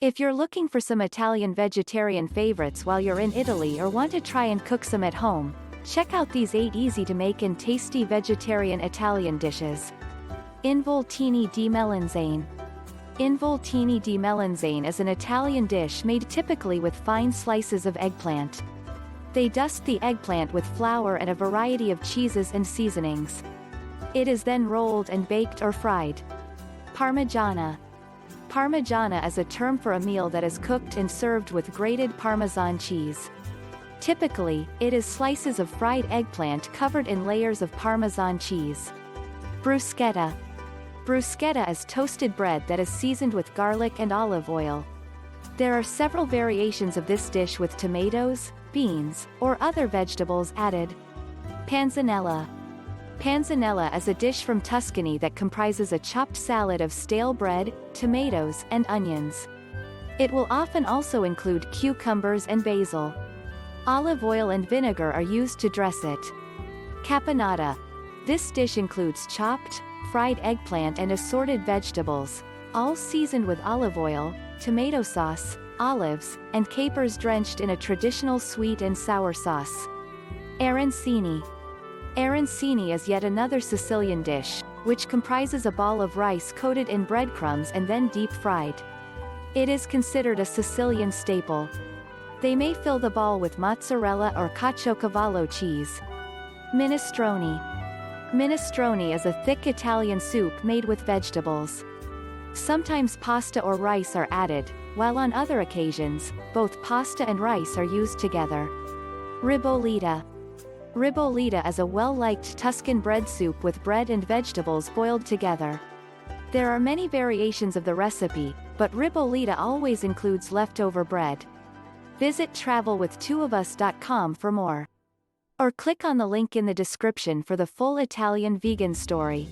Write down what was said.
If you're looking for some Italian vegetarian favorites while you're in Italy or want to try and cook some at home, check out these 8 easy-to-make and tasty vegetarian Italian dishes. Involtini di melanzane. Involtini di melanzane is an Italian dish made typically with fine slices of eggplant. They dust the eggplant with flour and a variety of cheeses and seasonings. It is then rolled and baked or fried. Parmigiana. Parmigiana is a term for a meal that is cooked and served with grated Parmesan cheese. Typically, it is slices of fried eggplant covered in layers of Parmesan cheese. Bruschetta. Bruschetta is toasted bread that is seasoned with garlic and olive oil. There are several variations of this dish with tomatoes, beans, or other vegetables added. Panzanella. Panzanella is a dish from Tuscany that comprises a chopped salad of stale bread, tomatoes, and onions. It will often also include cucumbers and basil. Olive oil and vinegar are used to dress it. Caponata. This dish includes chopped, fried eggplant and assorted vegetables, all seasoned with olive oil, tomato sauce, olives, and capers drenched in a traditional sweet and sour sauce. Aarencini. Aarencini is yet another Sicilian dish, which comprises a ball of rice coated in breadcrumbs and then deep-fried. It is considered a Sicilian staple. They may fill the ball with mozzarella or caciocavallo cheese. Minestrone. Minestrone is a thick Italian soup made with vegetables. Sometimes pasta or rice are added, while on other occasions, both pasta and rice are used together. Ribollita. Ribollita is a well-liked Tuscan bread soup with bread and vegetables boiled together. There are many variations of the recipe, but Ribollita always includes leftover bread. Visit travelwith2ofus.com for more. Or click on the link in the description for the full Italian vegan story.